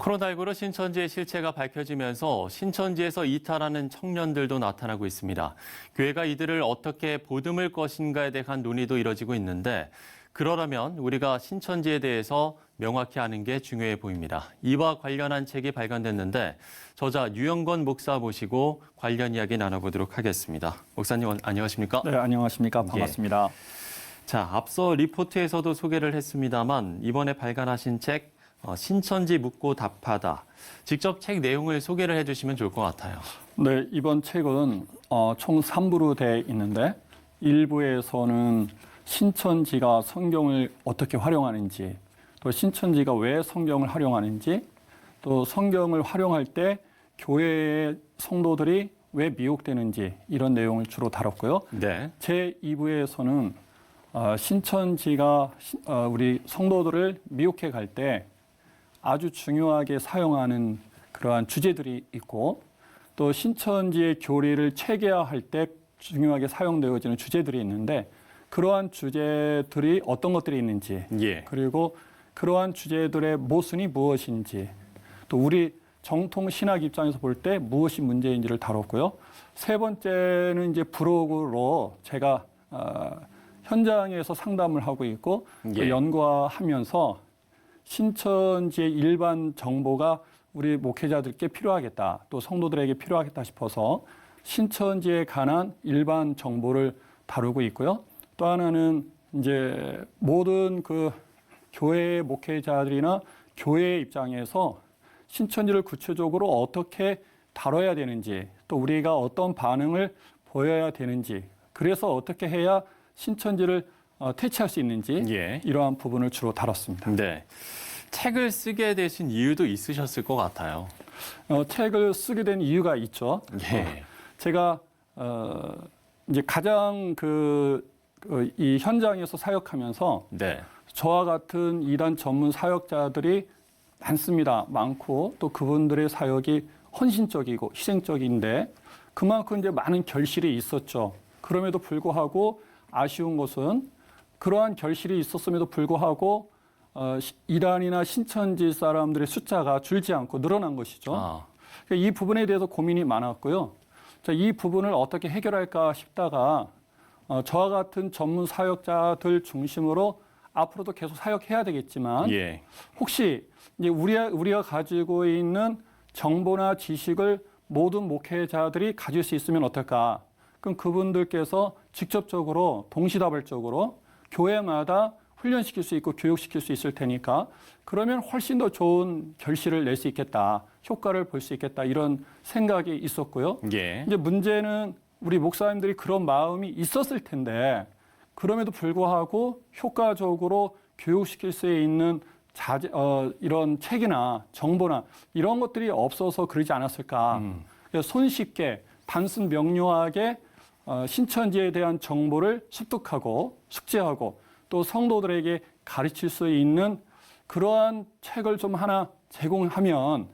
코로나19로 신천지의 실체가 밝혀지면서 신천지에서 이탈하는 청년들도 나타나고 있습니다. 교회가 이들을 어떻게 보듬을 것인가에 대한 논의도 이뤄지고 있는데 그러려면 우리가 신천지에 대해서 명확히 아는 게 중요해 보입니다. 이와 관련한 책이 발간됐는데 저자 유영건 목사 모시고 관련 이야기 나눠보도록 하겠습니다. 목사님 안녕하십니까? 네, 안녕하십니까? 반갑습니다. 자, 앞서 리포트에서도 소개를 했습니다만 이번에 발간하신 책 신천지 묻고 답하다. 직접 책 내용을 소개를 해주시면 좋을 것 같아요. 네, 이번 책은 총 3부로 되어 있는데 1부에서는 신천지가 성경을 어떻게 활용하는지, 또 신천지가 왜 성경을 활용하는지, 또 성경을 활용할 때 교회의 성도들이 왜 미혹되는지 이런 내용을 주로 다뤘고요. 네. 제 2부에서는 신천지가 우리 성도들을 미혹해 갈 때 아주 중요하게 사용하는 그러한 주제들이 있고, 또 신천지의 교리를 체계화할 때 중요하게 사용되어지는 주제들이 있는데 그러한 주제들이 어떤 것들이 있는지, 그리고 그러한 주제들의 모순이 무엇인지, 또 우리 정통 신학 입장에서 볼 때 무엇이 문제인지를 다뤘고요. 세 번째는 이제 브로그로 제가 현장에서 상담을 하고 있고 또 연구하면서 신천지의 일반 정보가 우리 목회자들께 필요하겠다, 또 성도들에게 필요하겠다 싶어서 신천지에 관한 일반 정보를 다루고 있고요. 또 하나는 이제 모든 그 교회의 목회자들이나 교회의 입장에서 신천지를 구체적으로 어떻게 다뤄야 되는지, 또 우리가 어떤 반응을 보여야 되는지, 그래서 어떻게 해야 신천지를 퇴치할 수 있는지 이러한 부분을 주로 다뤘습니다. 네. 책을 쓰게 되신 이유도 있으셨을 것 같아요. 책을 쓰게 된 이유가 있죠. 제가 이제 가장 이 현장에서 사역하면서 저와 같은 이단 전문 사역자들이 많고 또 그분들의 사역이 헌신적이고 희생적인데 그만큼 이제 많은 결실이 있었죠. 그럼에도 불구하고 아쉬운 것은 그러한 결실이 있었음에도 불구하고 이단이나 신천지 사람들의 숫자가 줄지 않고 늘어난 것이죠. 이 부분에 대해서 고민이 많았고요. 자, 이 부분을 어떻게 해결할까 싶다가 저와 같은 전문 사역자들 중심으로 앞으로도 계속 사역해야 되겠지만 혹시 이제 우리가 가지고 있는 정보나 지식을 모든 목회자들이 가질 수 있으면 어떨까? 그럼 그분들께서 직접적으로 동시다발적으로 교회마다 훈련시킬 수 있고 교육시킬 수 있을 테니까 그러면 훨씬 더 좋은 결실을 낼 수 있겠다, 효과를 볼 수 있겠다, 이런 생각이 있었고요. 이제 문제는 우리 목사님들이 그런 마음이 있었을 텐데 그럼에도 불구하고 효과적으로 교육시킬 수 있는 이런 책이나 정보나 이런 것들이 없어서 그러지 않았을까. 손쉽게 단순 명료하게 신천지에 대한 정보를 습득하고 숙지하고 또 성도들에게 가르칠 수 있는 그러한 책을 좀 하나 제공하면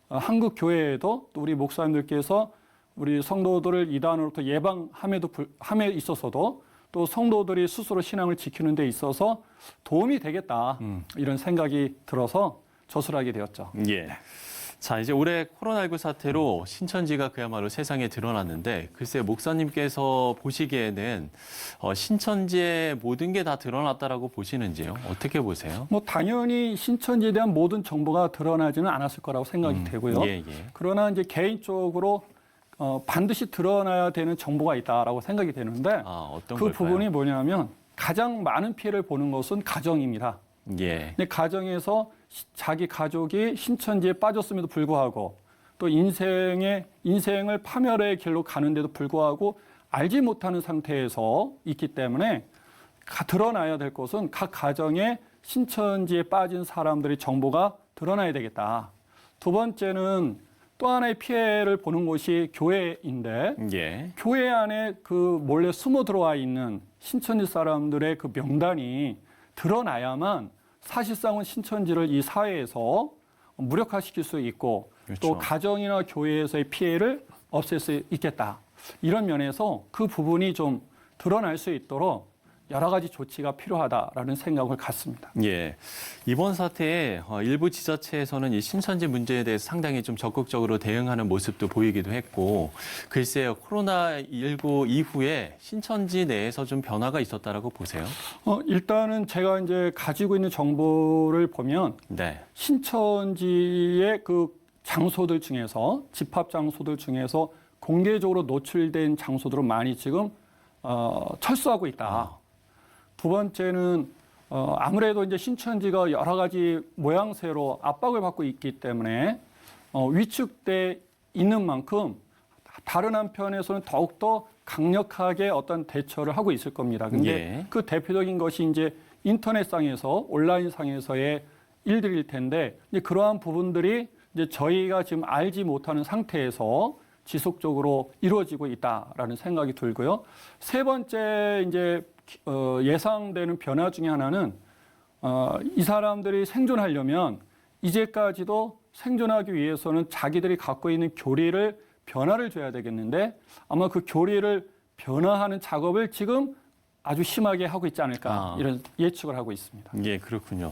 한국 교회에도 또 우리 목사님들께서 우리 성도들을 이단으로부터 예방함에 있어서도 또 성도들이 스스로 신앙을 지키는 데 있어서 도움이 되겠다, 이런 생각이 들어서 저술하게 되었죠. 자, 이제 올해 코로나19 사태로 신천지가 그야말로 세상에 드러났는데 글쎄 목사님께서 보시기에는 신천지의 모든 게 다 드러났다라고 보시는지요? 어떻게 보세요? 당연히 신천지에 대한 모든 정보가 드러나지는 않았을 거라고 생각이 되고요. 그러나 이제 개인적으로 반드시 드러나야 되는 정보가 있다라고 생각이 되는데 어떤 그 걸까요? 부분이 뭐냐면 가장 많은 피해를 보는 것은 가정입니다. 근데 가정에서 자기 가족이 신천지에 빠졌음에도 불구하고 또 인생을 파멸의 길로 가는데도 불구하고 알지 못하는 상태에서 있기 때문에 드러나야 될 것은 각 가정에 신천지에 빠진 사람들의 정보가 드러나야 되겠다. 두 번째는 또 하나의 피해를 보는 곳이 교회인데 교회 안에 그 몰래 숨어 들어와 있는 신천지 사람들의 그 명단이 드러나야만 사실상은 신천지를 이 사회에서 무력화시킬 수 있고 또 가정이나 교회에서의 피해를 없앨 수 있겠다. 이런 면에서 그 부분이 좀 드러날 수 있도록 여러 가지 조치가 필요하다라는 생각을 갖습니다. 예. 이번 사태에 일부 지자체에서는 이 신천지 문제에 대해서 상당히 좀 적극적으로 대응하는 모습도 보이기도 했고, 글쎄요, 코로나19 이후에 신천지 내에서 좀 변화가 있었다라고 보세요? 일단은 제가 이제 가지고 있는 정보를 보면 네. 신천지의 그 장소들 중에서 집합 장소들 중에서 공개적으로 노출된 장소들은 많이 지금 철수하고 있다. 두 번째는 아무래도 이제 신천지가 여러 가지 모양새로 압박을 받고 있기 때문에 위축돼 있는 만큼 다른 한편에서는 더욱더 강력하게 어떤 대처를 하고 있을 겁니다. 근데 예. 그 대표적인 것이 이제 인터넷상에서 온라인상에서의 일들일 텐데 이제 그러한 부분들이 이제 저희가 지금 알지 못하는 상태에서 지속적으로 이루어지고 있다라는 생각이 들고요. 세 번째 이제 예상되는 변화 중에 하나는 이 사람들이 생존하려면 이제까지도 생존하기 위해서는 자기들이 갖고 있는 교리를 변화를 줘야 되겠는데 아마 그 교리를 변화하는 작업을 지금 아주 심하게 하고 있지 않을까 이런 예측을 하고 있습니다. 예, 그렇군요.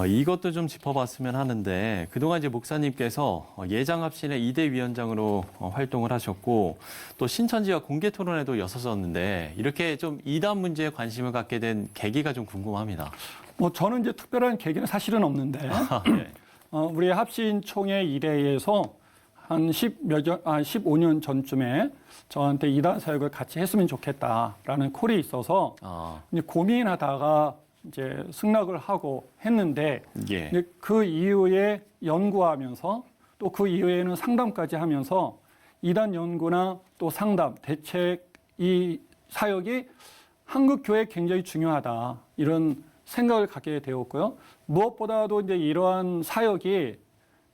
이것도 좀 짚어봤으면 하는데 그동안 이제 목사님께서 예장합신의 2대 위원장으로 활동을 하셨고 또 신천지와 공개 토론에도 여섰었는데 이렇게 좀 이단 문제에 관심을 갖게 된 계기가 좀 궁금합니다. 저는 이제 특별한 계기는 사실은 없는데 네. 우리 합신총회 이래에서 한 15년 전쯤에 저한테 이단 사역을 같이 했으면 좋겠다라는 콜이 있어서 이제 고민하다가 이제 승낙을 하고 했는데 예. 그 이후에 연구하면서 또 그 이후에는 상담까지 하면서 이단 연구나 또 상담, 대책 이 사역이 한국 교회에 굉장히 중요하다 이런 생각을 갖게 되었고요. 무엇보다도 이제 이러한 사역이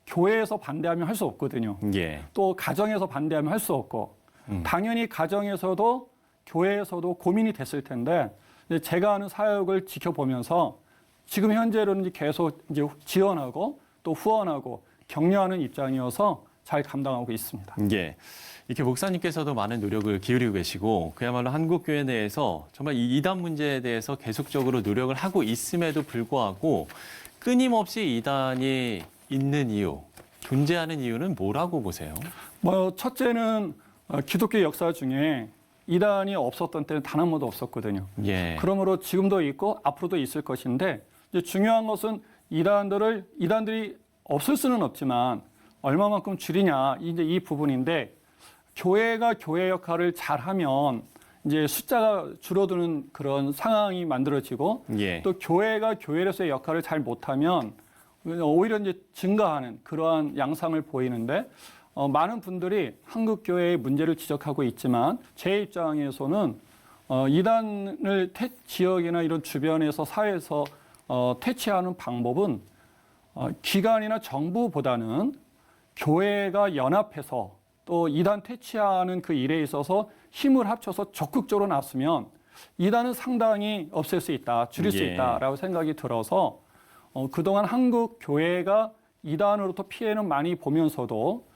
교회에서 반대하면 할 수 없거든요. 예. 또 가정에서 반대하면 할 수 없고 당연히 가정에서도 교회에서도 고민이 됐을 텐데 제가 하는 사역을 지켜보면서 지금 현재로는 계속 이제 지원하고 또 후원하고 격려하는 입장이어서 잘 감당하고 있습니다. 예. 이렇게 목사님께서도 많은 노력을 기울이고 계시고 그야말로 한국 교회 내에서 정말 이 이단 문제에 대해서 계속적으로 노력을 하고 있음에도 불구하고 끊임없이 이단이 있는 이유, 존재하는 이유는 뭐라고 보세요? 첫째는 기독교 역사 중에 이단이 없었던 때는 단 한 번도 없었거든요. 예. 그러므로 지금도 있고 앞으로도 있을 것인데 이제 중요한 것은 이단들이 없을 수는 없지만 얼마만큼 줄이냐 이제 이 부분인데 교회가 교회 역할을 잘하면 이제 숫자가 줄어드는 그런 상황이 만들어지고 예. 또 교회가 교회로서의 역할을 잘 못하면 오히려 이제 증가하는 그러한 양상을 보이는데 많은 분들이 한국 교회의 문제를 지적하고 있지만 제 입장에서는 이단을 지역이나 이런 주변에서 사회에서 퇴치하는 방법은 기관이나 정부보다는 교회가 연합해서 또 이단 퇴치하는 그 일에 있어서 힘을 합쳐서 적극적으로 나서면 이단은 상당히 없앨 수 있다, 줄일 수 있다라고 생각이 들어서 그동안 한국 교회가 이단으로부터 피해는 많이 보면서도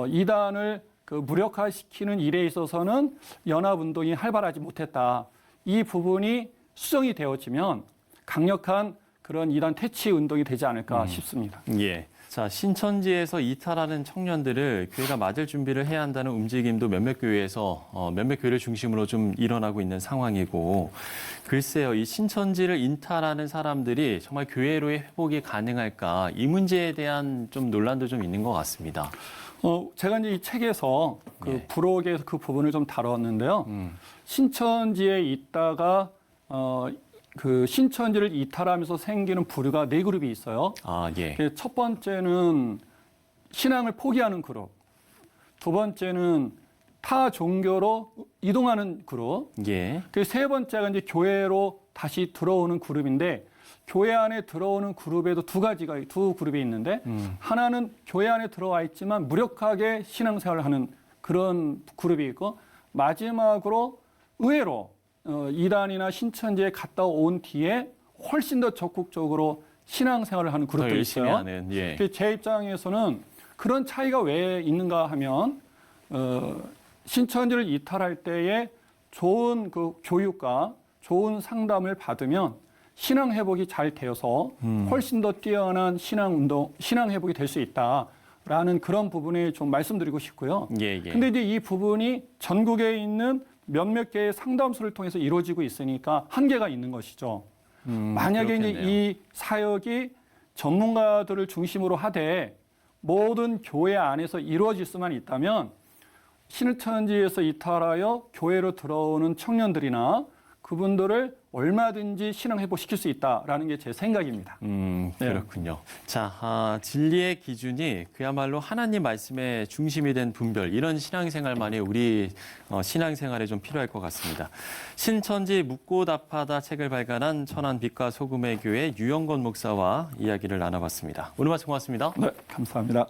이단을 무력화시키는 일에 있어서는 연합운동이 활발하지 못했다. 이 부분이 수정이 되어지면 강력한 그런 이단 퇴치 운동이 되지 않을까 싶습니다. 예. 자, 신천지에서 이탈하는 청년들을 교회가 맞을 준비를 해야 한다는 움직임도 몇몇 교회에서 몇몇 교회를 중심으로 좀 일어나고 있는 상황이고 글쎄요, 이 신천지를 이탈하는 사람들이 정말 교회로의 회복이 가능할까 이 문제에 대한 좀 논란도 좀 있는 것 같습니다. 제가 이제 이 책에서 부록에서 그 부분을 좀 다뤘는데요. 신천지에 있다가 그 신천지를 이탈하면서 생기는 부류가 4그룹이 있어요. 예. 첫 번째는 신앙을 포기하는 그룹. 두 번째는 타 종교로 이동하는 그룹. 예. 세 번째가 이제 교회로 다시 들어오는 그룹인데 교회 안에 들어오는 그룹에도 두 그룹이 있는데 하나는 교회 안에 들어와 있지만 무력하게 신앙생활을 하는 그런 그룹이 있고 마지막으로 의외로 이단이나 신천지에 갔다 온 뒤에 훨씬 더 적극적으로 신앙생활을 하는 그룹도 있어요. 예. 제 입장에서는 그런 차이가 왜 있는가 하면 신천지를 이탈할 때에 좋은 그 교육과 좋은 상담을 받으면 신앙 회복이 잘 되어서 훨씬 더 뛰어난 신앙 회복이 될 수 있다라는 그런 부분에 좀 말씀드리고 싶고요. 근데 이제 이 부분이 전국에 있는 몇몇 개의 상담소를 통해서 이루어지고 있으니까 한계가 있는 것이죠. 만약에 그렇겠네요. 이제 이 사역이 전문가들을 중심으로 하되 모든 교회 안에서 이루어질 수만 있다면 신천지에서 이탈하여 교회로 들어오는 청년들이나 그분들을 얼마든지 신앙 회복시킬 수 있다라는 게 제 생각입니다. 그렇군요. 자, 진리의 기준이 그야말로 하나님 말씀의 중심이 된 분별, 이런 신앙생활만이 우리 신앙생활에 좀 필요할 것 같습니다. 신천지 묻고 답하다 책을 발간한 천안 빛과 소금의 교회 유영건 목사와 이야기를 나눠봤습니다. 오늘 말씀 고맙습니다. 네, 감사합니다.